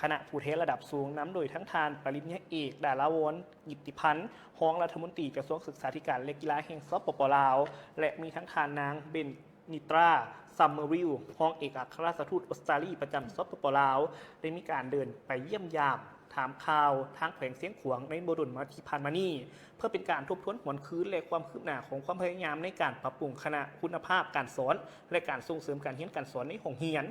คณะผู้แทนระดับสูงนำโดยทั้งทานปริญญาเอกดาราวรกิตติพันธ์รองรัฐมนตรีกระทรวงศึกษาธิการและกีฬาแห่งสปป.ลาวและมีทั้งทานนางเบนนิตราซัมเมอริลรองเอกอัครราชทูตออสเตรเลียประจำสปป.ลาวได้มีการเดินไปเยี่ยมยามถามข่าวทางแขวงเสียงขวางในโบดลมาที่ผ่านมานี้เพื่อเป็นการทบทวนหวนคืนและความคืบหน้าของความพยายามในการปรับปรุงคณะคุณภาพการสอนและการส่งเสริมการเรียนการสอนในห้องเรียน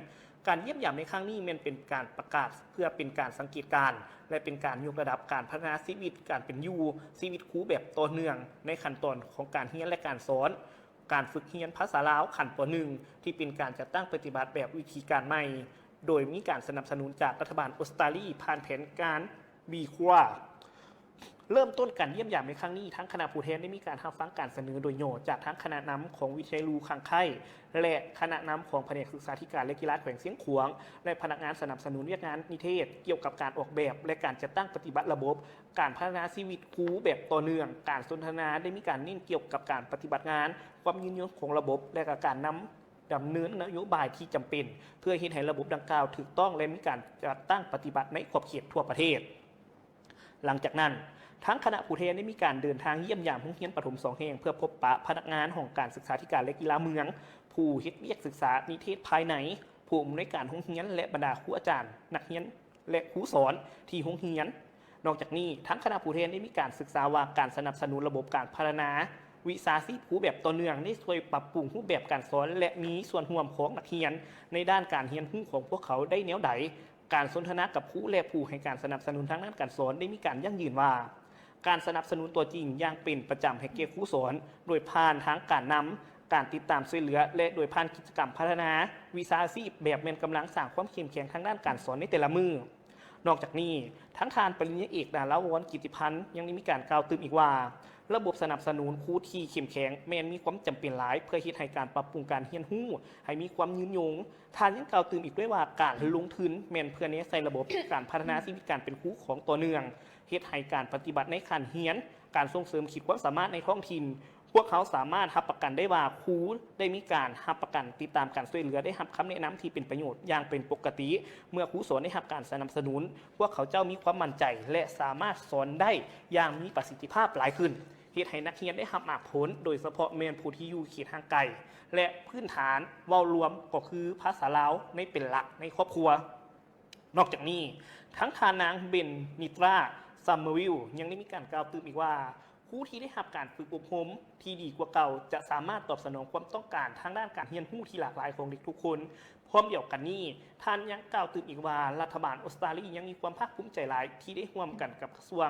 การเยี่ยมยามในครั้งนี้มันเป็นการประกาศเพื่อเป็นการสังเกตการณ์และเป็นการยกระดับการพัฒนาชีวิตการเป็นอยู่ชีวิตครูแบบต่อเนื่องในขั้นตอนของการเรียนและการสอนการฝึกเรียนภาษาลาวขั้นป .1 ที่เป็นการจัดตั้งปฏิบัติแบบวิธีการใหม่โดยมีการสนับสนุนจากรัฐบาลออสเตรเลียผ่านแผนการบีควาเริ่มต้นการเยี่ยมยามในครั้งนี้ทั้งคณะผู้แทนได้มีการรับฟังการเสนอโดยโยจากทั้งคณะนำของวิทยาลูคังไข่และคณะนำของแผนกศึกษาธิการและกีฬาแขวงเสียงขวางและพนักงานสนับสนุนเวียกงานนิเทศเกี่ยวกับการออกแบบและการจัดตั้งปฏิบัติระบบการพัฒนาชีวิตครูแบบต่อเนื่องการสนทนาได้มีการเน้นเกี่ยวกับการปฏิบัติงานความยืนยงของระบบและการนำดำเนินนโยบายที่จำเป็นเพื่อให้ระบบดังกล่าวถูกต้องและมีการจัดตั้งปฏิบัติในขอบเขตทั่วประเทศหลังจากนั้นทั้งคณะผู้แทนได้มีการเดินทางเยี่ยมยามโรงเรียนประถม2 แห่งเพื่อพบปะพนักงานของการศึกษาธิการและกีฬาเมืองผู้เฮ็ดเวียกศึกษานิเทศภายในผู้อำนวยการโรงเรียนและบรรดาครูอาจารย์นักเรียนและครูสอนที่โรงเรียนนอกจากนี้ทั้งคณะผู้แทนได้มีการศึกษาว่าการสนับสนุนระบบการพัฒนาวิชาชีพครูแบบต่อเนื่องได้ช่วยปรับปรุงรูปแบบการสอนและมีส่วนร่วมของนักเรียนในด้านการเรียนรู้ของพวกเขาได้แนวใดการสนทนากับครูและผู้ให้การสนับสนุนทางด้านการสอนได้มีการยั่งยืนว่าการสนับสนุนตัวจริงอย่างเป็นประจำให้แก่ครูสอนโดยผ่านทางการนำการติดตามช่วยเหลือและโดยผ่านกิจกรรมพัฒนาวิชาชีพแบบเป็นกำลังสร้างความเข้มแข็งทางด้านการสอนในแต่ละมือนอกจากนี้ทั้งทานปริญญาเอกดาราวรกิตติพันธ์ยังได้มีการกล่าวตื่นอีกว่าระบบสนับสนุนครูที่เข้มแข็งแม้นมีความจำเป็นหลายเพื่อเฮ็ดให้การปรับปรุงการเรียนรู้ให้มีความยืนยงทานยังกล่าวตื่นอีกด้วยว่าการลงทุนแม้นเพื่อเน้นใส่ระบบการพัฒนาชีวิตการเป็นครูของต่อเนื่องเฮ็ดให้การปฏิบัติในขั้นเรียนการส่งเสริมขีดความสามารถในท้องถิ่นพวกเขาสามารถรับประกันได้ว่าครูได้มีการรับประกันติดตามการช่วยเหลือได้รับคำแนะนำที่เป็นประโยชน์อย่างเป็นปกติเมื่อครูสอนได้รับการสนับสนุนพวกเขาเจ้ามีความมั่นใจและสามารถสอนได้อย่างมีประสิทธิภาพหลายขึ้นเฮ็ดให้นักเรียนได้รับมากผลโดยเฉพาะแม่นผู้ที่อยู่เขตห่างไกลและพื้นฐานเว้ารวมก็คือภาษาลาวในเป็นหลักในครอบครัวนอกจากนี้ทั้งทานางเบนนิตราซัมเมอริลยังได้มีการกล่าวตื่นอีกว่าครูที่ได้รับการฝึกอบรมที่ดีกว่าเก่าจะสามารถตอบสนองความต้องการทางด้านการเรียนรู้ที่หลากหลายของเด็กทุกคนพร้อมเดียวกันนี้ท่านยังกล่าวตื่นอีกว่ารัฐบาลออสเตรเลียยังมีความภาคภูมิใจหลายที่ได้ร่วมกันกับกระทรวง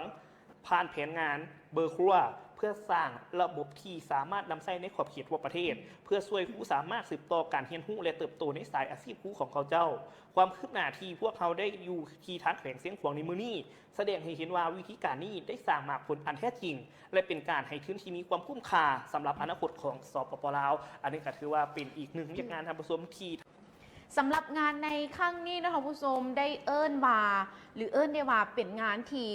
ผ่านแผนงานเบอร์ครัวเพื่อสร้างระบบที่สามารถนำใช้ในขอบเขตทั่วประเทศเพื่อช่วยครูสามารถสืบต่อการเรียนรู้และเติบโตในสายอาชีพครูของเขาเจ้าความคืบหน้าที่พวกเขาได้อยู่ที่ทางแขวงเสียงขวางในมือนี้แสดงให้เห็นว่าวิธีการนี้ได้สร้างมากผลอันแท้จริงและเป็นการให้ทุนที่มีความคุ้มค่าสำหรับอนาคตของสปป.ลาวอันนี้ก็ถือว่าเป็นอีกหนึ่งงานทางผสมที่สำหรับงานในครั้งนี้นะคะผู้ชมได้เอิ้นว่าหรือเอิ้นได้ว่าเป็นงานที่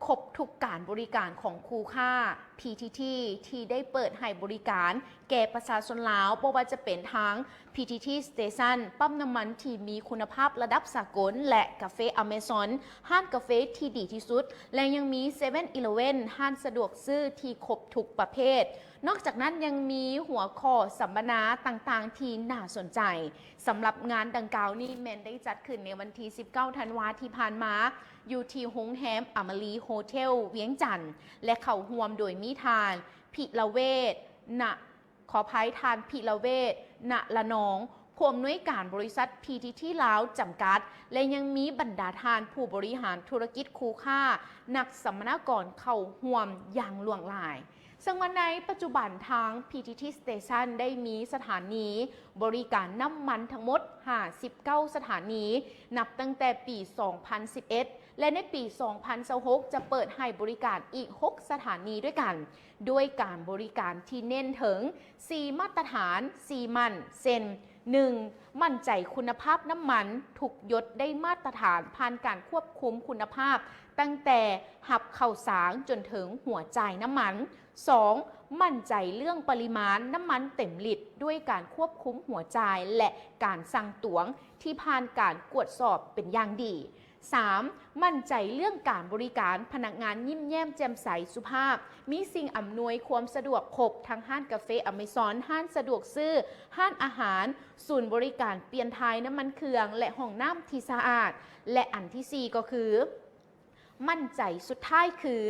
ครบทุกการบริการของครูค่า PTT ที่ได้เปิดให้บริการแก่ประชาชนลาวบ่ว่าจะเป็นทั้ง PTT Station ปั๊มน้ำมันที่มีคุณภาพระดับสากลและกาแฟ Amazon ห้างกาแฟที่ดีที่สุดและยังมี 7-Eleven ห้างสะดวกซื้อที่ครบทุกประเภทนอกจากนั้นยังมีหัวข้อสัมมนาต่างๆที่น่าสนใจสำหรับงานดังกล่าวนี้แมนได้จัดขึ้นในวันที่ 19 ธันวาคมที่ผ่านมาอยู่ที่โรงแรมอมรีโฮเทลเวียงจันทร์และเข้าร่วมโดยมีทานพิละเวศขออภัยทานพิละเวศณละนองผู้อำนวยการบริษัท PTT ลาวจำกัดและยังมีบรรดาทานผู้บริหารธุรกิจคู่ค่านักสัมมนากรเข้าร่วมอย่างหลวงหลายซึ่งวันในปัจจุบันทาง PTT Station ได้มีสถานีบริการน้ำมันทั้งหมด59สถานีนับตั้งแต่ปี 2011 และในปี 2026 จะเปิดให้บริการอีก 6 สถานีด้วยกันด้วยการบริการที่เน้นถึง 4 มาตรฐาน 4 มันเซน 1. มั่นใจคุณภาพน้ำมันทุกหยดได้มาตรฐานผ่านการควบคุมคุณภาพตั้งแต่หับเข่าสางจนถึงหัวจ่ายน้ำมัน 2. มั่นใจเรื่องปริมาณน้ำมันเต็มลิตรด้วยการควบคุมหัวจ่ายและการสั่งตวงที่ผ่านการตรวจสอบเป็นอย่างดี 3. มั่นใจเรื่องการบริการพนักงานยิ้มแย้มแจ่มใสสุภาพมีสิ่งอำนวยความสะดวกครบทั้งห้านกาแฟอเมซอนห้านสะดวกซื้อห้านอาหารศูนย์บริการเปลี่ยนถ่ายน้ำมันเครื่องและห้องน้ำที่สะอาดและอันที่ 4 ก็คือมั่นใจสุดท้ายคือ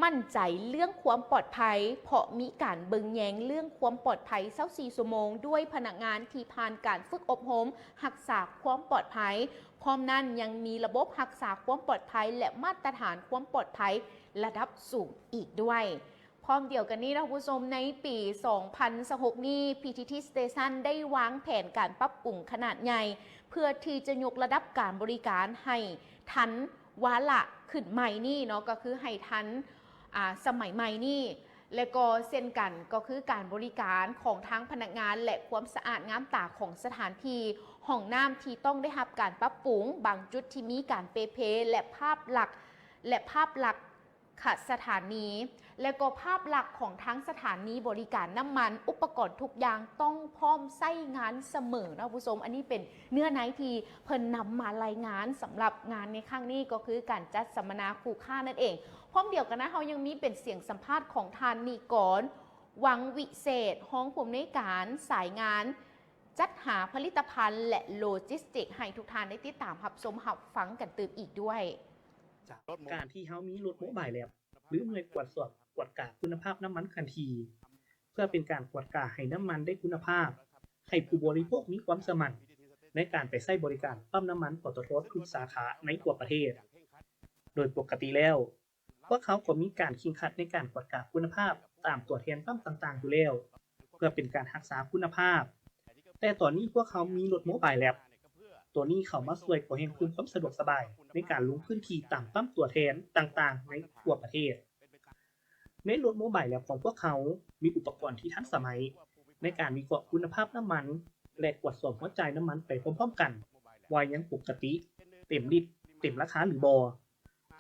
มั่นใจเรื่องความปลอดภัยเพราะมีการเบิงแยงเรื่องความปลอดภัย24 ชั่วโมงด้วยพนักงานที่ผ่านการฝึกอบรมรักษาความปลอดภัยพร้อมนั้นยังมีระบบรักษาความปลอดภัยและมาตรฐานความปลอดภัยระดับสูงอีกด้วยพร้อมเดียวกันนี้นะคุณผู้ชมในปี 2016 นี้ PTT Station ได้วางแผนการปรับปรุงขนาดใหญ่เพื่อที่จะยกระดับการบริการให้ทันวาระขึ้นใหม่นี่เนาะก็คือให้ทันสมัยใหม่นี่และก็เช่นกันก็คือการบริการของทั้งพนักงานและความสะอาดงามตาของสถานที่ห้องน้ำที่ต้องได้รับการปรับปรุงบางจุดที่มีการเปเพและภาพลักษณ์สถานีและก็ภาพลักษณ์ของทั้งสถานีบริการน้ำมันอุปกรณ์ทุกอย่างต้องพร้อมใช้งานเสมอนะผู้ชมอันนี้เป็นเนื้อในที่เพิ่นนำมารายงานสำหรับงานในครั้งนี้ก็คือการจัดสัมมนาคู่ค่านั่นเองพร้อมเดียวกันนะเขายังมีเป็นเสียงสัมภาษณ์ของทานนิกรวังวิเศษห้องผู้อำนวยการสายงานจัดหาผลิตภัณฑ์และโลจิสติกให้ทุกท่านได้ติดตามรับชมรับฟังกันตื่นอีกด้วยจากการที่เขามีรถโมบายแลบหรือหน่วยตรวจสอบกวดกาคุณภาพน้ำมันคันทีเพื่อเป็นการกวดกาให้น้ำมันได้คุณภาพให้ผู้บริโภคมีความสม่ำในการไปใช้บริการปั๊มน้ำมันปตท.ทุกสาขาในทั่วประเทศโดยปกติแล้วพวกเขาก็มีการแข่งขันในการกวดกาคุณภาพตามตัวแทนปั๊มต่างๆอยู่แล้วเพื่อเป็นการรักษาคุณภาพแต่ตอนนี้พวกเขามีรถโมบายแลบตัวนี้เข้ามาช่วยขอให้คุณความสะดวกสบายในการลงพื้นที่ตามปั๊มตัวแทนต่างๆในทั่วประเทศในรถโมบายแลบของพวกเขามีอุปกรณ์ที่ทันสมัยในการวิเคราะห์คุณภาพน้ำมันและตรวจสอบหัวจ่ายน้ำมันไปพร้อมๆกันว่ายังปกติเต็มลิตรเต็มราคาหรือบ่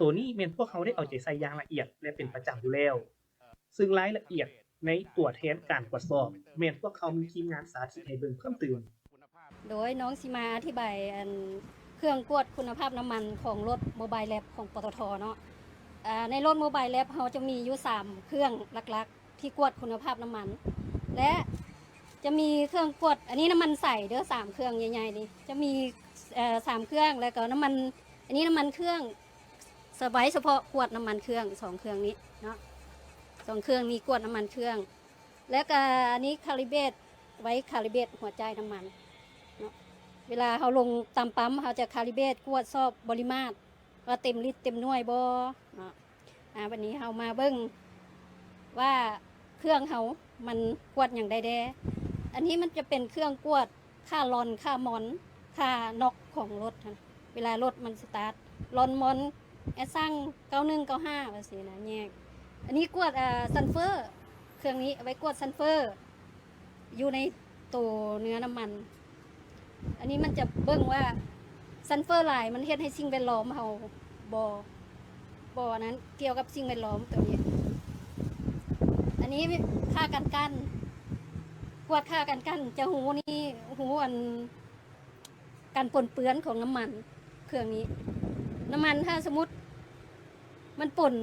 ตัวนี้แม่นพวกเขาได้เอาใจใส่อย่างละเอียดและเป็นประจำอยู่แล้วซึ่งรายละเอียดในตัวแทนการตรวจสอบแม่นพวกเขามีทีมงานสาธิตให้เบิ่งเพิ่มเติมโดยน้องสิมาอธิบายเครื่องตรวจคุณภาพน้ำมันของรถโมบายแลบของปตท.เนาะในรถโมบายแลบเขาจะมีอยู่3เครื่องหลักๆที่ตรวจคุณภาพน้ำมันและจะมีเครื่องตรวจอันนี้น้ำมันใสเด้อ3เครื่องใหญ่ๆนี่จะมี3เครื่องแล้วก็น้ำมันอันนี้น้ำมันเครื่องไว้เฉพาะตรวจน้ำมันเครื่อง2เครื่องนี้เนาะ2เครื่องนี้ตรวจน้ำมันเครื่องแล้วก็อันนี้คาลิเบรตไว้คาลิเบรตหัวใจน้ำมันเวลาเขาลงตามปั๊มเขาจะคาลิเบรตตรวจสอบบริมาตรว่าเต็มลิตรเต็มหน่วยบ่เนาะวันนี้เขามาเบิ่งว่าเครื่องเขามันตรวจอย่างใดแดอันนี้มันจะเป็นเครื่องตรวจค่าลอนค่ามอนค่าน็อกของรถเวลารถมันสตาร์ทลอนมอนสร้าง9195ว่าสินะแยกอันนี้ตรวจซัลเฟอร์เครื่องนี้เอาไว้ตรวจซัลเฟอร์อยู่ในตัวเนื้อน้ำมันอันนี้มันจะเบิ่งว่าซัลเฟอร์หลายมันเฮ็ดให้สิ่งแวดล้อมเฮาบ่นั้นเกี่ยวกับสิ่งแวดล้อมตัวนี้อันนี้ค่ากันกั้นกวดค่ากันกั้นจะหูนี่หูการปนเปื้อนของน้ำมันเครื่องนี้น้ำมันถ้าสมมุติมันปน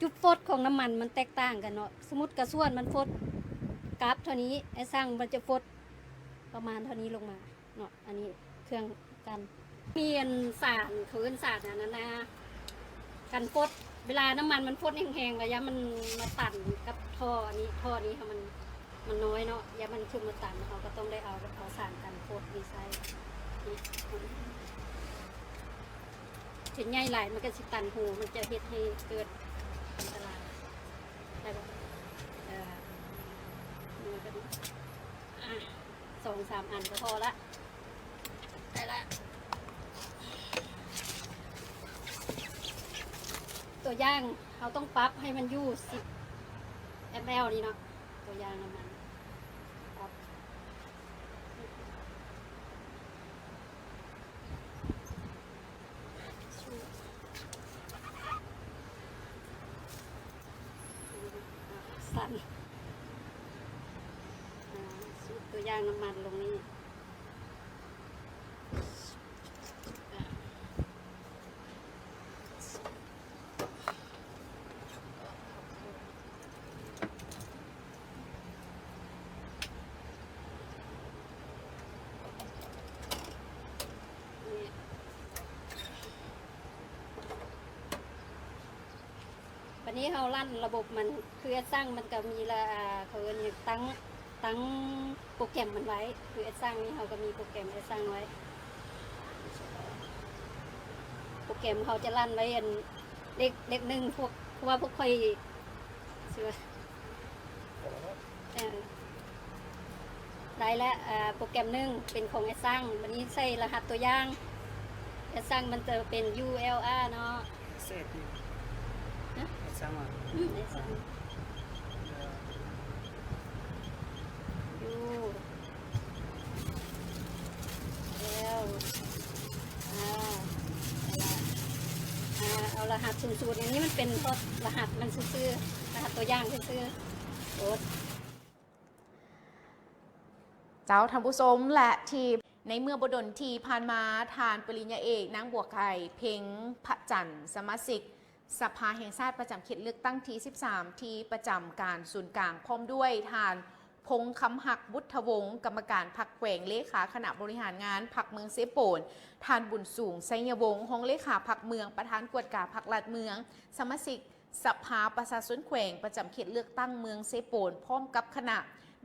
จุดฟดของน้ำมันมันแตกต่างกันเนาะสมมุติกระส่วนมันฟดกราฟเท่านี้ไอ้สร้างมันจะฟดประมาณเท่านี้ลงมาเนาะอันนี้เครื่องกันมีสารคืนสารนั้นนะกันฟดเวลาน้ำมันมันฟดแห้งๆระยะมันมาตันกับท่อนี้ค่ะมันน้อยเนาะยะมันขึ้นมาตันเขาก็ต้องได้เอาสารกันฟดดีไซน์ถึงใหญ่หลายมันก็สิตันหูมันจะเฮ็ดให้เกิดอันตรายได้ป่ะมันก็2-3 อันก็พอละได้ละตัวย่างเขาต้องปรับให้มันอยู่10 ml นี่เนาะตัวย่างน้ำมันปรับสั่นตัวย่างน้ำมันลงนี่ วันนี้เราลั่นระบบมันคือสร้างมันก็มีละเขาเรียกตั้งโปรแกรมมันไว้คือสร้างนี่เราก็มีโปรแกรมสร้างไว้โปรแกรมเขาจะลั่นไว้อันเล็กหนึ่งพวกว่าพวกค่อยเชื่อได้แล้วโปรแกรมหนึ่งเป็นของสร้างวันนี้ใส่รหัสตัวอย่างสร้างมันจะเป็น ULR เนาะเสร็จดี นะ สร้างมา สร้าง แล้วเอารหัสสูตรอย่างนี้มันเป็นรหัสมันซื่อรหัสตัวอย่างซื่อโอ๊ต เจ้าท่านผู้ชมและทีมในเมื่อบดลทีผ่านมาทานปริญญาเอกนางบัวไข่เพ็งพระจันทร์สมาชิกสภาแห่งชาติประจำเขตเลือกตั้งที่ 13 ที่ประจำการศูนย์กลางพร้อมด้วยทานพงคำหักบุทวงศ์กรรมการพรรคแขวงเลขาคณะบริหารงานพรรคเมืองเซโปนทานบุญสูงไซยวงศ์ห้องเลขาพรรคเมืองประธานกวดกาพรรคลาดเมืองสมาชิกสภาประชาชนแขวงประจำเขตเลือกตั้งเมืองเซโปนพร้อมกับคณะ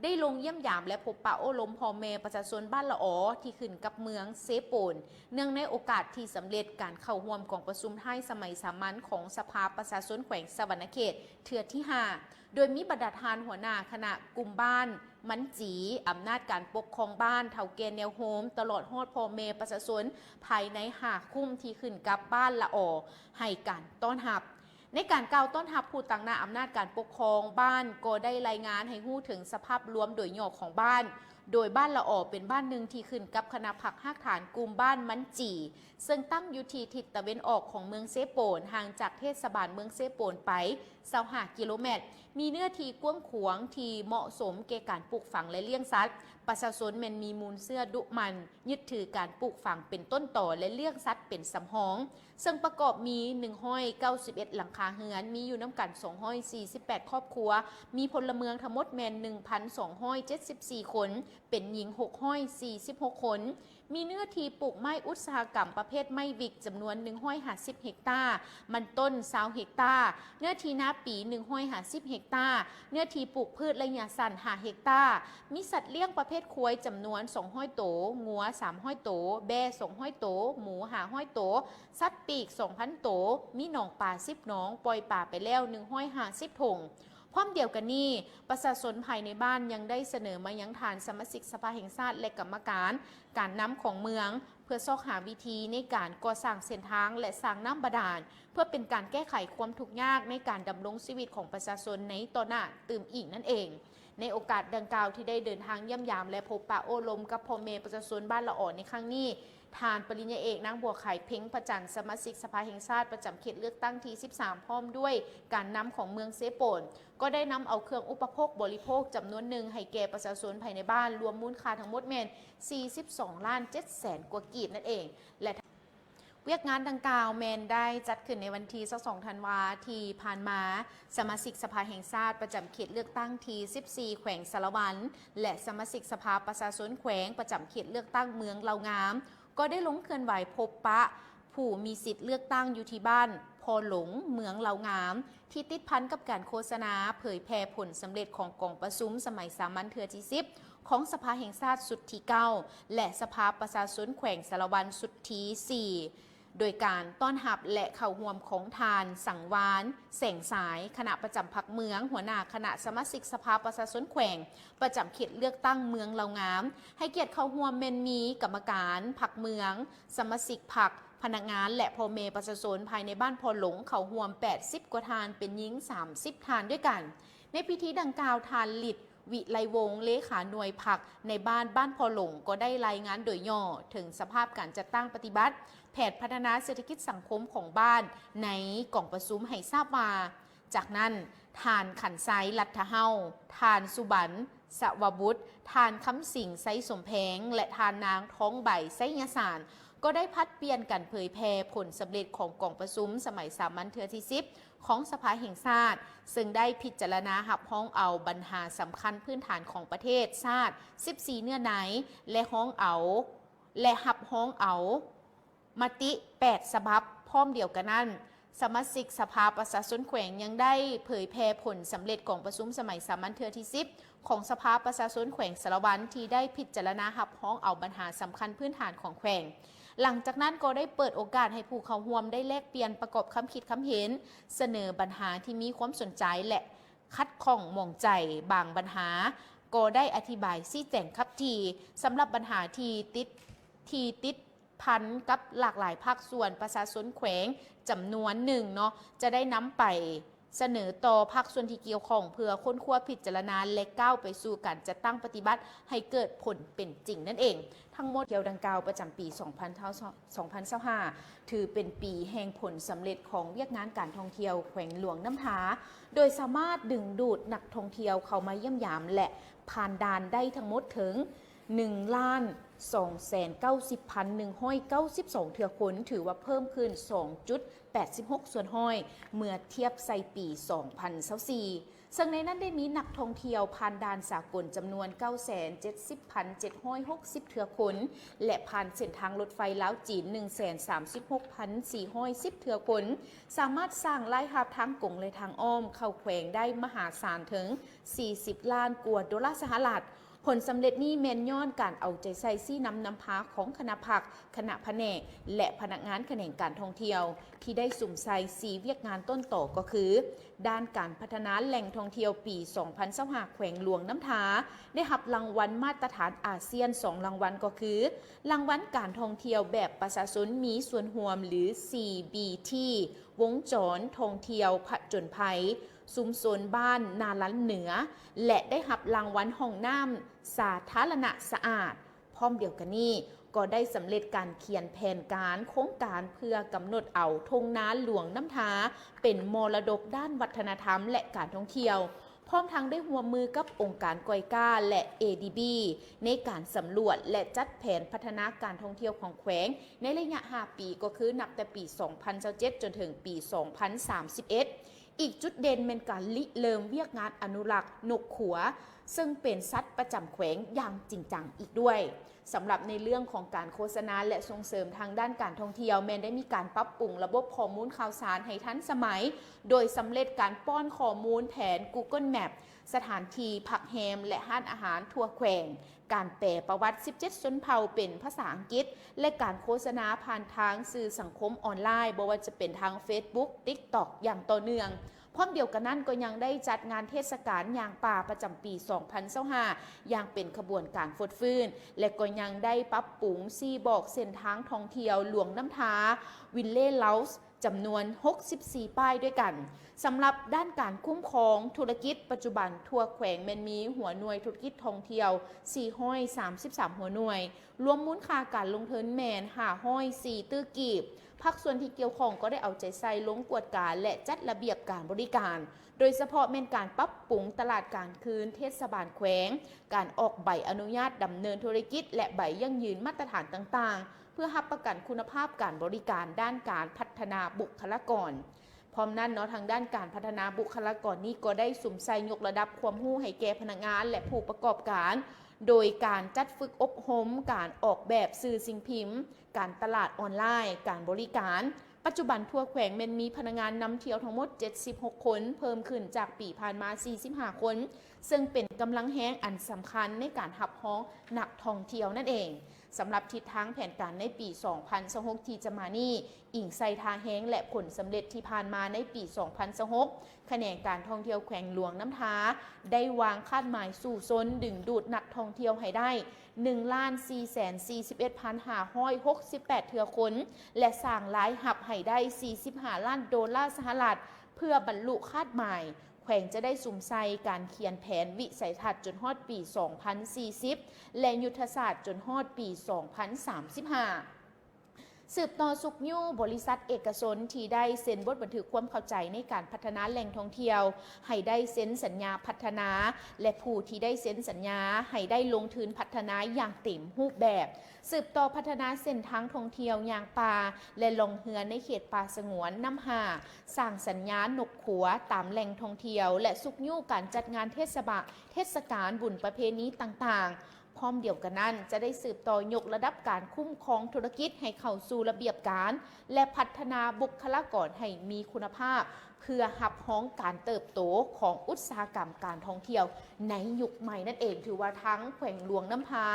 ได้ลงเยี่ยมยามและพบปะโอ้ล้มพ่อแม่ประชาชนบ้านละออที่ขึ้นกับเมืองเซโปนเนื่องในโอกาสที่สำเร็จการเข้าร่วมของประชุมไทยสมัยสามัญของสภาประชาชนแขวงสวรรณเขตเทือที่ 5 โดยมีบรรดาทานหัวหน้าคณะกลุ่มบ้านมันจีอำนาจการปกครองบ้านเท่าแก่แนวโฮมตลอดฮอดพ่อแม่ประชาชนภายในหาคุ้มที่ขึ้นกับบ้านละออให้การต้อนรับในการกล่าวต้อนรับผู้ตั้งหน้าอำนาจการปกครองบ้านก็ได้รายงานให้ฮู้ถึงสภาพรวมโดยย่อของบ้านโดยบ้านละออเป็นบ้านหนึ่งที่ขึ้นกับคณะพรรคหากฐานกลุ่มบ้านมันจีซึ่งตั้งอยู่ที่ทิศตะวันออกของเมืองเซโปนห่างจากเทศบาลเมืองเซโปนไป25 กิโลเมตรมีเนื้อที่กว้างขวางที่เหมาะสมแก่การปลูกฝังและเลี้ยงสัตว์ประชาชนแม่นมีมูลเสื้อดุมันยึดถือการปลูกฝังเป็นต้นต่อและเลี้ยงสัตว์เป็นสำห้องซึ่งประกอบมี191หลังคาเรือนมีอยู่น้ำกัน248ครอบครัวมีพลเมืองทั้งหมดแม่น 1,274 คนเป็นหญิง646คนมีเนื้อที่ปลูกไม้อุตสาหกรรมประเภทไม้วิกจำนวน150เฮกตาร์มันต้น20เฮกตาร์เนื้อที่นาปี150เฮกตาร์เนื้อที่ปลูกพืชระยะสั้น5เฮกตาร์มีสัตว์เลี้ยงประเภทควายจำนวน200โตงัว300โตแบะ200โตหมู500โตสัตว์ปีก 2,000 โตมีหนองป่า10หนองปล่อยป่าไปแล้ว150ถุงพร้อมเดียวกันนี้ประชาชนภายในบ้านยังได้เสนอมายังฐานสมาชิกสภาแห่งชาติและกรรมการการน้ำของเมืองเพื่อซอกหาวิธีในการก่อสร้างเส้นทางและสร้างน้ำบาดาลเพื่อเป็นการแก้ไขความทุกข์ยากในการดำรงชีวิตของประชาชนในต่อหน้าตื่มอีกนั่นเองในโอกาสดังกล่าวที่ได้เดินทางเยี่ยมยามและพบปะโอ้ลมกับพ่อแม่ประชาชนบ้านละอ่อนในครั้งนี้ทานปริญญาเอกนางบัวไข่เพ็งพระจันทร์สมาชิกสภาแห่งชาติประจำเขตเลือกตั้งที่ 13 พร้อมด้วยการนำของเมืองเซโปนก็ได้นำเอาเครื่องอุปโภคบริโภคจำนวนหนึ่งให้แก่ประชาชนภายในบ้านรวมมูลค่าทั้งหมดแม่น 42,700,000 กว่ากีบนั่นเองและเวียกงานดังกล่าวแมนได้จัดขึ้นในวันที่22 ธันวาที่ผ่านมาสมาชิกสภาแห่งชาติประจำเขตเลือกตั้งที่14แขวงสารวันและสมาชิกสภาประชาชนแขวงประจำเขตเลือกตั้งเมืองเหล่างามก็ได้ลงเคลื่อนไหวพบปะผู้มีสิทธิ์เลือกตั้งอยู่ที่บ้านพอหลงเมืองเหล่างามที่ติดพันกับการโฆษณาเผยแพร่ผลสำเร็จของกองประชุมสมัยสามัญเทือที่10ของสภาแห่งชาติสุดที่9และสภาประชาชนแขวงสารวันสุดที่4โดยการต้อนรับและเข้าร่วมของทานสังวานแสงสายคณะประจำพรรคเมืองหัวหน้าคณะสมาชิกสภาประชาชนแขวงประจำเขตเลือกตั้งเมืองเหล่างามให้เกียรติเข้าร่วมแม่นมีกรรมการพรรคเมืองสมาชิกพรรคพนักงานและพ่อแม่ประชาชนภายในบ้านพอหลงเข้าร่วม80กว่าทานเป็นหญิง30ทานด้วยกันในพิธีดังกล่าวทานหลิดวิไลวงศ์เลขาหน่วยผักในบ้านพอหลงก็ได้รายงานโดยย่อถึงสภาพการจัดตั้งปฏิบัติแผนพัฒนาเศรษฐกิจสังคมของบ้านในกล่องประชุมให้ทราบว่าจากนั้นทานขันไซลัทธเฮาทานสุบันสวบุตรทานคำสิงไซสมแพงและทานนางท้องใบไซยสารก็ได้พัดเปลี่ยนกันเผยแพร่ผลสำเร็จของกล่องประชุมสมัยสามัญเทือที่10ของสภาแห่งชาติซึ่งได้พิจารณาหับห้องเอาปัญหาสำคัญพื้นฐานของประเทศชาติ14เนื้อในและห้องเอาและหับห้องเอามติ8ฉบับพร้อมเดียวกันนั้น สมาชิกสภาประชาชนแขวงยังได้เผยแพร่ผลสำเร็จของประชุมสมัยสามัญเทือที่10ของสภาประชาชนแขวงสารวันที่ได้พิจารณาหับห้องเอาปัญหาสำคัญพื้นฐานของแขวงหลังจากนั้นก็ได้เปิดโอกาสให้ผู้เข้าร่วมได้แลกเปลี่ยนประกอบคำคิดคำเห็นเสนอปัญหาที่มีความสนใจและคัดข้องมองใจบางปัญหาก็ได้อธิบายชี้แจงครับทีสำหรับปัญหาที่ติดพันกับหลากหลายภาคส่วนประชาชนแขวงจำนวนหนึ่งเนาะจะได้นำไปเสนอต่อภาคส่วนที่เกี่ยวข้องเพื่อค้นคว้าพิจารณาและก้าวไปสู่การจัดตั้งปฏิบัติให้เกิดผลเป็นจริงนั่นเองทั้งหมดเกี่ยวดังกล่าวประจำปี 2025 ถือเป็นปีแห่งผลสำเร็จของเวียกงานการท่องเที่ยวแขวงหลวงน้ำทาโดยสามารถดึงดูดนักท่องเที่ยวเข้ามาเยี่ยมยามและผ่านด่านได้ทั้งหมดถึง 1,290,192 เทื่อคนถือว่าเพิ่มขึ้น 2.86 ส่วนห้อยเมื่อเทียบใส่ปี 2024ซึ่งในนั้นได้มีนักท่องเที่ยวผ่านด่านสากลจำนวน 970,760 เทื่อคนและผ่านเส้นทางรถไฟลาวจีน 136,410 เทื่อคนสามารถสร้างรายรับทางกงและทางอ้อมเข้าแขวงได้มหาศาลถึง 40 ล้านกว่าดอลลาร์สหรัฐผลสำเร็จนี้แมนย้อนการเอาใจใส่ซี่นำพาของคณะผักคณะแผนกและพนักงานแขนงการท่องเที่ยวที่ได้สุ่มใส่สีเวียกงานต้นต่อก็คือด้านการพัฒนาแหล่งท่องเที่ยวปี 2025 แขวงหลวงน้ำทาได้รับรางวัลมาตรฐานอาเซียน 2 รางวัลก็คือรางวัลการท่องเที่ยวแบบประชาชนมีส่วนร่วมหรือ CBT วงจรท่องเที่ยวผจญภัยซุ้มโซนบ้านนาลันเหนือและได้รับรางวัลห้องน้ำสาธารณะสะอาดพร้อมเดียวกันนี้ก็ได้สำเร็จการเขียนแผนการโครงการเพื่อกำหนดเอาธงนาหลวงน้ำทาเป็นมรดกด้านวัฒนธรรมและการท่องเที่ยวพร้อมทั้งได้ร่วมมือกับองค์การกอยก้าและ ADB ในการสำรวจและจัดแผนพัฒนาการท่องเที่ยวของแขวงในระยะ 5 ปีก็คือนับแต่ปี 2027 จนถึงปี 2031 อีกจุดเด่นเป็นการริเริ่มเวียกงานอนุรักษ์นกขัวซึ่งเป็นสัตว์ประจำแขวงอย่างจริงจังอีกด้วยสำหรับในเรื่องของการโฆษณาและส่งเสริมทางด้านการท่องเที่ยวแม้ได้มีการปรับปรุงระบบข้อมูลข่าวสารให้ทันสมัยโดยสำเร็จการป้อนข้อมูลแผน Google Map สถานที่พักแรมและร้านอาหารทั่วแขวงการแปลประวัติ 17 ชนเผ่าเป็นภาษาอังกฤษและการโฆษณาผ่านทางสื่อสังคมออนไลน์บ่ว่าจะเป็นทาง Facebook TikTok อย่างต่อเนื่องพร้อมเดียวกันนั้นก็ยังได้จัดงานเทศกาลยางป่าประจำปี 2025 อย่างเป็นขบวนการฟดฟื้นและก็ยังได้ปรับปรุงซี่บอกเส้นทางท่องเที่ยวหลวงน้ำทาวิลเล่เลาส์จำนวน 64 ป้ายด้วยกันสำหรับด้านการคุ้มครองธุรกิจปัจจุบันทั่วแขวงแมนมีหัวหน่วยธุรกิจท่องเที่ยว433 หัวหน่วยรวมมูลค่าการลงทุนแมน504 ตื้อกีบภาคส่วนที่เกี่ยวข้องก็ได้เอาใจใส่ลงกวดการและจัดระเบียบการบริการโดยเฉพาะเป็นการปรับปรุงตลาดกลางคืนเทศบาลแขวงการออกใบอนุญาตดำเนินธุรกิจและใบยั่งยืนมาตรฐานต่างๆเพื่อรับประกันคุณภาพการบริการด้านการพัฒนาบุคลากรพร้อมนั้นทางด้านการพัฒนาบุคลากรนี้ก็ได้สุ่มใส่ยกระดับความรู้ให้แก่พนักงานและผู้ประกอบการโดยการจัดฝึกอบรมการออกแบบสื่อสิ่งพิมพ์การตลาดออนไลน์การบริการปัจจุบันทั่วแขวงมีพนักงานนำเที่ยวทั้งหมด76 คนเพิ่มขึ้นจากปีผ่านมา45 คนซึ่งเป็นกำลังแห้งอันสำคัญในการรับฮ้องนักท่องเที่ยวนั่นเองสำหรับทิศทางแผนการในปี 2026 ที่จะมานี้อิงใส่ทางแห้งและผลสำเร็จที่ผ่านมาในปี 2026 แขนงการท่องเที่ยวแขวงหลวงน้ำทาได้วางคาดหมายสู่ซนดึงดูดนักท่องเที่ยวให้ได้ 1,441,568 เทื่อคนและสร้างรายรับให้ได้ 45 ล้านดอลลาร์สหรัฐเพื่อบรรลุคาดหมายแขวงจะได้สุ่มใส่การเขียนแผนวิสัยทัศน์จนฮอดปี 2040 และยุทธศาสตร์จนฮอดปี 2035 สืบต่อสุกยู่บริษัทเอกชนที่ได้เซ็นบทบันทึกความเข้าใจในการพัฒนาแหล่งท่องเที่ยวให้ได้เซ็นสัญญาพัฒนาและผู้ที่ได้เซ็นสัญญาให้ได้ลงทุนพัฒนาอย่างเต็มรูปแบบสืบต่อพัฒนาเส้นทางท่องเที่ยวยางป่าและลงเรือในเขตป่าสงวนน้ำหาสร้างสัญญาณนกขัวตามแหล่งท่องเที่ยวและสุกยู่การจัดงานเทศกาลบุญประเพณีต่างๆ พร้อมเดียวกันนั้นจะได้สืบต่อยกระดับการคุ้มครองธุรกิจให้เข้าสู่ระเบียบการ และพัฒนาบุคลากรให้มีคุณภาพ เพื่อหับห้องการเติบโตของอุตสาหกรรมการท่องเที่ยวในยุคใหม่นั่นเองถือว่าทั้งแขวงหลวงน้ำพา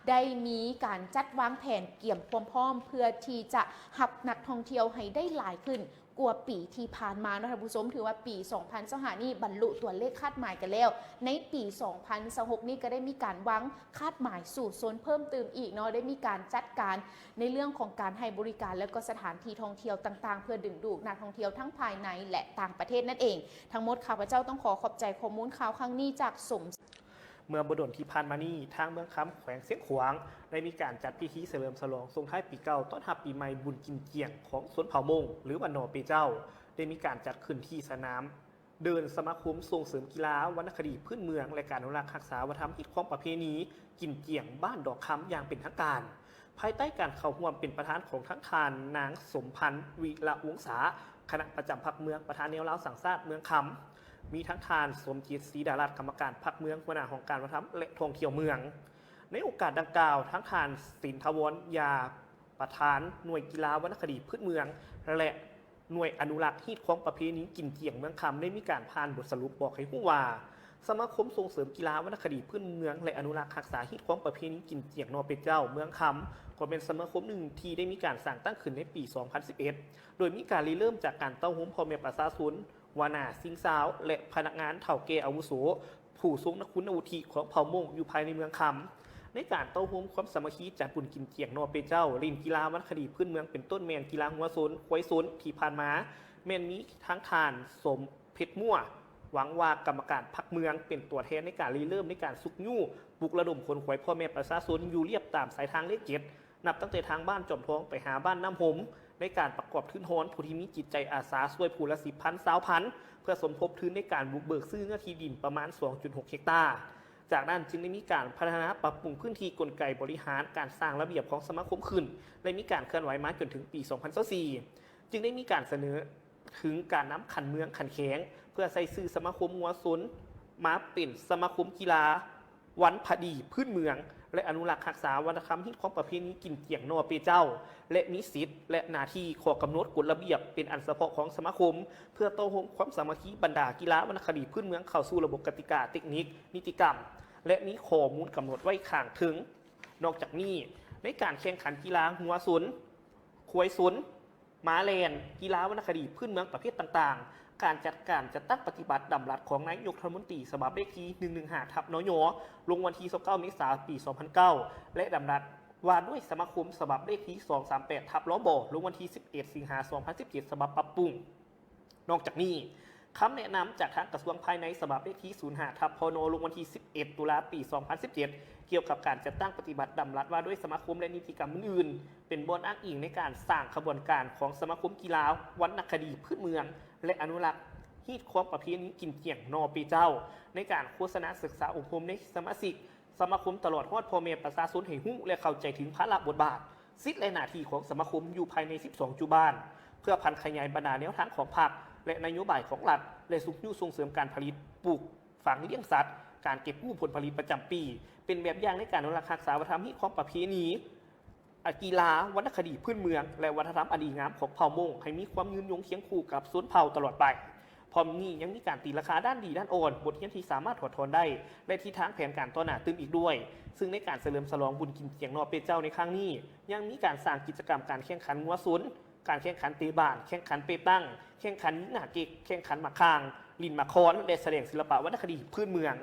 ได้มีการจัดวางแผนเกี่ยมความพร้อมเพื่อที่จะหับนักท่องเที่ยวให้ได้หลายขึ้นกว่าปีที่ผ่านมานะท่านผู้ชมถือว่าปี 2025 นี่บรรลุตัวเลขคาดหมายกันแล้ว ในปี 2026 นี่ก็ได้มีการวางคาดหมายสู่โซนเพิ่มเติมอีกเนาะได้มีการจัดการในเรื่องของการให้บริการและก็สถานที่ท่องเที่ยวต่างๆเพื่อดึงดูดนักท่องเที่ยวทั้งภายในและต่างประเทศนั่นเองทั้งหมดข้าพเจ้าต้องขอบใจข้อมูลข่าวครั้งนี้จากสม เมื่อบดลที่ผ่านมานี้ทางเมืองคำแขวงเสียงขวางได้มีการจัดพิธีเฉลิมฉลองส่งท้ายปีเก่าต้อนรับปีใหม่บุญกินเกียงของสวนเผ่ามงหรือวันนอเปเจ้าได้มีการจัดขึ้นที่สนามเดินสมาคมส่งเสริมกีฬาวรรณคดีพื้นเมืองและการอนุรักษ์รักษาวัฒนธรรมฮิตของประเพณีกินเกียงบ้านดอกคำอย่างเป็นทางการภายใต้การเข้าร่วมเป็นประธานของทั้งทานนางสมพันธ์วิระวงศาคณะประจำพรรคเมืองประธานแนวเล้าสังสาดเมืองคำมีทั้งทานสมจิตศรีดารัตน์กรรมการพรรคเมืองหัวหน้าของการวัฒนธรรมและท่องเที่ยวเมืองในโอกาสดังกล่าวทั้งทานสินทวรยาประธานหน่วยกีฬาวรรณคดีพื้นเมืองและหน่วยอนุรักษ์ฮีตของประเพณีกินเกียงเมืองคำได้มีการผ่านบทสรุปบอกให้ผู้ว่าสมาคมส่งเสริมกีฬาวรรณคดีพื้นเมืองและอนุรักษ์รักษาฮีตของประเพณีกินเกียงนอเป็ดเจ้าเมืองคำก็เป็นสมาคมหนึ่งที่ได้มีการสร้างตั้งขึ้นในปี 2011 โดยมีการริเริ่มจากการเต้าหู้พ่อแม่ประชาชนวานาสิงสาวและพนักงานเถ่าแก่อาวุโสผู้ทรงคุณวุฒิของเผ่ามงอยู่ภายในเมืองคำในการเต้าหู้ความสามัคคีจัดบุญกินเกียงนอเป็ดเจ้าลินกีฬาวรรณคดีพื้นเมืองเป็นต้นแมนกีฬาหัวโซนควายโซนที่ผ่านมาแมนมีทั้งทานสมเพชรมั่วหวังว่ากรรมการพรรคเมืองเป็นตัวแทนในการริเริ่มในการสุกยู่ปลุกระดมคนขวัญพ่อแม่ประชาชนอยู่เรียบตามสายทางเลขเจ็ดนับตั้งแต่ทางบ้านจอมทองไปหาบ้านน้ำหมในการประกอบทื้นโหนผู้ที่มีจิตใจอาสาช่วยผู้ละ10,000 20,000เพื่อสมทบทุนในการบุกเบิกซื้อเนื้อที่ดินประมาณ 2.6 เฮกตาร์จากนั้นจึงได้มีการพัฒนาปรับปรุงพื้นที่กลไกบริหารการสร้างระเบียบของสมาคมขึ้นและมีการเคลื่อนไหวมาจนถึงปี 2024 จึงได้มีการเสนอถึงการนำขันเมืองขันแข็งเพื่อใส่ซื้อสมาคมงัวซนมาเป็นสมาคมกีฬาวันพดีพื้นเมืองและอนุรักษ์รักษาวัฒนธรรมฮิตของประเพณีกินเกียงนอเปเจ้าและมีสิทธิ์และหน้าที่ขอกำหนดกฎระเบียบเป็นอันเฉพาะของสมาคมเพื่อโต้ร่วมความสามัคคีบรรดากีฬาวรรณคดีพื้นเมืองเข้าสู่ระบบกติกาเทคนิคนิติกรรมและมีข้อมูลกำหนดไว้ข้างถึงนอกจากนี้ในการแข่งขันกีฬาหัวสนควายสนม้าแลนกีฬาวรรณคดีพื้นเมืองประเภทต่างๆการจัดการจัดตั้งปฏิบัติดำรัสของนายกรัฐมนตรีฉบับเลขที่115/นย.ลงวันที่29 เมษายน ปี 2009 และดำรัสว่าด้วยสมาคมฉบับเลขที่238/ลบ.ลงวันที่11 สิงหาคม 2017 ฉบับปรับปรุงนอกจากนี้คำแนะนำจากทางกระทรวงภายในฉบับเลขที่05/พน.ลงวันที่11 ตุลาคม ปี 2017 เกี่ยวกับการจัดตั้งปฏิบัติดำรัสว่าด้วยสมาคมและนิติกรรมอื่นๆเป็นบทอ้างอิงในการสร้างขบวนการของสมาคมกีฬาวรรณคดีพื้นเมืองและอนุรักษ์ฮีตความประเพณีกินเกียงนอปีเจ้าในการโฆษณาศึกษาอบรมในสมาชิกสมาคมตลอดฮอดพ่อแม่ประชาชนให้ฮู้และเข้าใจถึงภาระบทบาทสิทธิและหน้าที่ของสมาคมอยู่ภายใน12 จุดบ้านเพื่อพันขยายบรรดาแนวทางของพรรคและนโยบายของรัฐและสุขยุส่งเสริมการผลิตปลูกฝังเลี้ยงสัตว์การเก็บกู้ผลผลิตประจำปีเป็นแบบอย่างในการอนุรักษ์รักษาวัฒนธรรมฮีตความประเพณีกีฬาวรรณคดีพื้นเมืองและวัฒนธรรมอดีงามของเผ่ามงให้มีความยืนยงเคียงคู่กับส่วนเผ่าตลอดไปพร้อมนี้ยังมีการตีราคาด้านดีด้านอ่อนบทเรียนที่สามารถถอดถอนได้และที่ทางแผนการต่อหน้าตื่นอีกด้วยซึ่งในการเฉลิมฉลองบุญกินเกียงนอเป็ดเจ้าในครั้งนี้ยังมีการสร้างกิจกรรมการแข่งขันงัวสนการแข่งขันเตะบานแข่งขันเปตั้งแข่งขันหน้าเก็กแข่งขันหมากคางลินหมากคอนและแสดงศิลปะวรรณคดีพื้นเมือง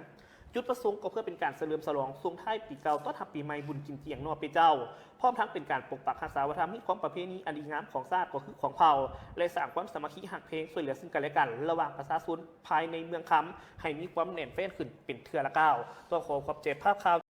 จุดประสงค์ก็เพื่อเป็นการเฉลิมฉลองส่งท้ายปีเก่าต้อนรับปีใหม่บุญกินเกียงนอเป็ดเจ้าพร้อมทั้งเป็นการปกปักรักษาวัฒนธรรมของประเพณีอันดีงามของชาติก็คือของเผ่าและสร้างความสามัคคีหักเพลงช่วยเหลือซึ่งกันและกันระหว่างประชาชนภายในเมืองคำให้มีความแน่นแฟ้นขึ้นเป็นเทื่อละก้าวต้องขอขอบใจภาพข่าว